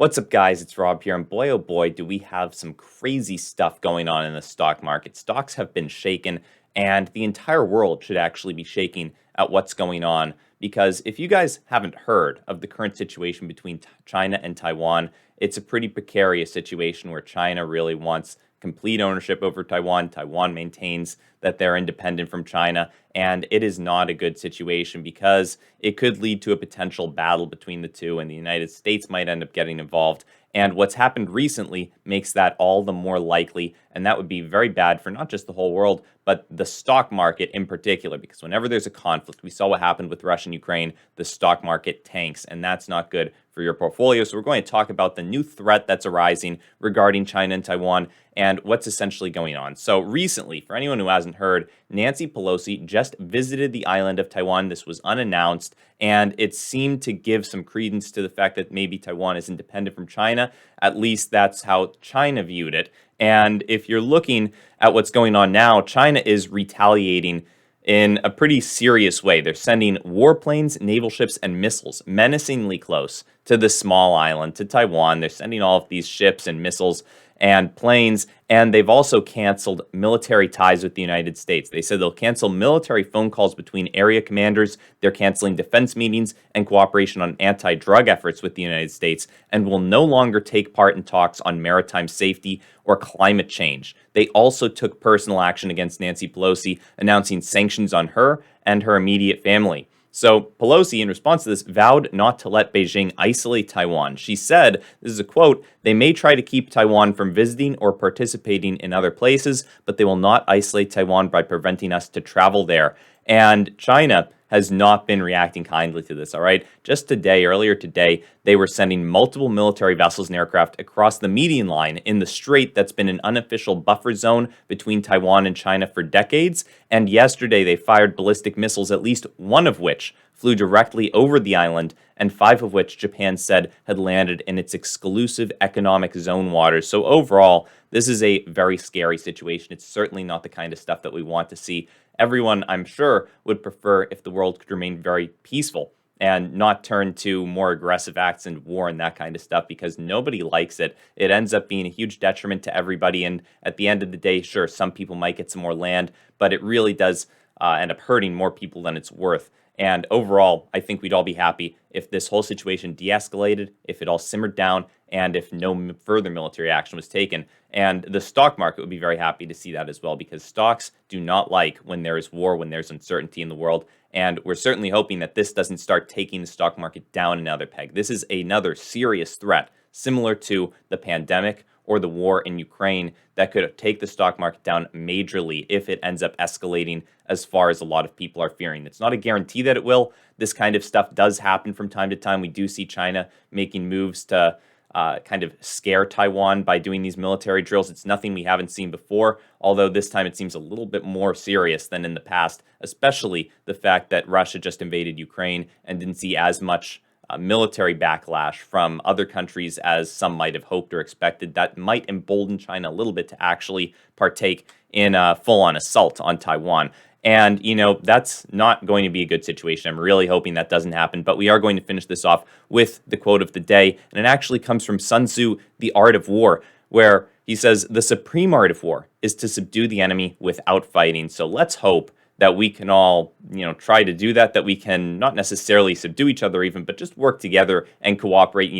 What's up, guys? It's Rob here, and boy, oh boy, do we have some crazy stuff going on in the stock market. Stocks have been shaken, and the entire world should actually be shaking at what's going on. Because if you guys haven't heard of the current situation between China and Taiwan, it's a pretty precarious situation where China really wants complete ownership over Taiwan. Taiwan maintains that they're independent from China, and it is not a good situation because it could lead to a potential battle between the two, and the United States might end up getting involved. And what's happened recently makes that all the more likely, and that would be very bad for not just the whole world, but the stock market in particular, because whenever there's a conflict, we saw what happened with Russia and Ukraine, the stock market tanks, and that's not good for your portfolio. So we're going to talk about the new threat that's arising regarding China and Taiwan and what's essentially going on. So recently, for anyone who hasn't heard, Nancy Pelosi just visited the island of Taiwan. This was unannounced, and it seemed to give some credence to the fact that maybe Taiwan is independent from China. At least that's how China viewed it. And if you're looking at what's going on now, China is retaliating in a pretty serious way. They're sending warplanes, naval ships, and missiles menacingly close to the small island, to Taiwan. They're sending all of these ships and missiles and planes, and they've also canceled military ties with the United States. They said they'll cancel military phone calls between area commanders. They're canceling defense meetings and cooperation on anti-drug efforts with the United States, and will no longer take part in talks on maritime safety or climate change. They also took personal action against Nancy Pelosi, announcing sanctions on her and her immediate family. So Pelosi, in response to this, vowed not to let Beijing isolate Taiwan. She said, this is a quote, "They may try to keep Taiwan from visiting or participating in other places, but they will not isolate Taiwan by preventing us to travel there." And China has not been reacting kindly to this, all right? Just today, earlier today, they were sending multiple military vessels and aircraft across the median line in the strait that's been an unofficial buffer zone between Taiwan and China for decades. And yesterday, they fired ballistic missiles, at least one of which flew directly over the island, and 5 of which Japan said had landed in its exclusive economic zone waters. So overall, this is a very scary situation. It's certainly not the kind of stuff that we want to see. Everyone, I'm sure, would prefer if the world could remain very peaceful and not turn to more aggressive acts and war and that kind of stuff, because nobody likes it. It ends up being a huge detriment to everybody, and at the end of the day, sure, some people might get some more land, but it really does end up hurting more people than it's worth. And overall, I think we'd all be happy if this whole situation de-escalated, if it all simmered down, and if no further military action was taken. And the stock market would be very happy to see that as well, because stocks do not like when there is war, when there's uncertainty in the world. And we're certainly hoping that this doesn't start taking the stock market down another peg. This is another serious threat, similar to the pandemic or the war in Ukraine, that could take the stock market down majorly if it ends up escalating as far as a lot of people are fearing. It's not a guarantee that it will. This kind of stuff does happen from time to time. We do see China making moves to kind of scare Taiwan by doing these military drills. It's nothing we haven't seen before, although this time it seems a little bit more serious than in the past, especially the fact that Russia just invaded Ukraine and didn't see as much military backlash from other countries as some might have hoped or expected. That might embolden China a little bit to actually partake in a full-on assault on Taiwan. And, that's not going to be a good situation. I'm really hoping that doesn't happen. But we are going to finish this off with the quote of the day. And it actually comes from Sun Tzu, The Art of War, where he says, "The supreme art of war is to subdue the enemy without fighting." So let's hope that we can all, try to do that we can not necessarily subdue each other even, but just work together and cooperate.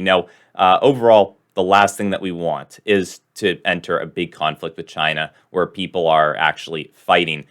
Overall, the last thing that we want is to enter a big conflict with China where people are actually fighting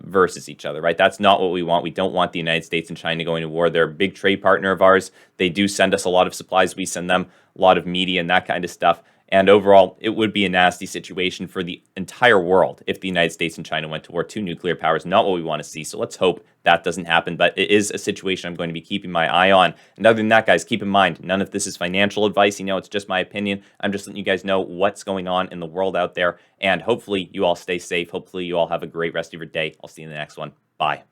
versus each other, right? That's not what we want. We don't want the United States and China going to war. They're a big trade partner of ours. They do send us a lot of supplies. We send them a lot of media and that kind of stuff. And overall, it would be a nasty situation for the entire world if the United States and China went to war. 2 nuclear powers, not what we want to see. So let's hope that doesn't happen. But it is a situation I'm going to be keeping my eye on. And other than that, guys, keep in mind, none of this is financial advice. It's just my opinion. I'm just letting you guys know what's going on in the world out there. And hopefully you all stay safe. Hopefully you all have a great rest of your day. I'll see you in the next one. Bye.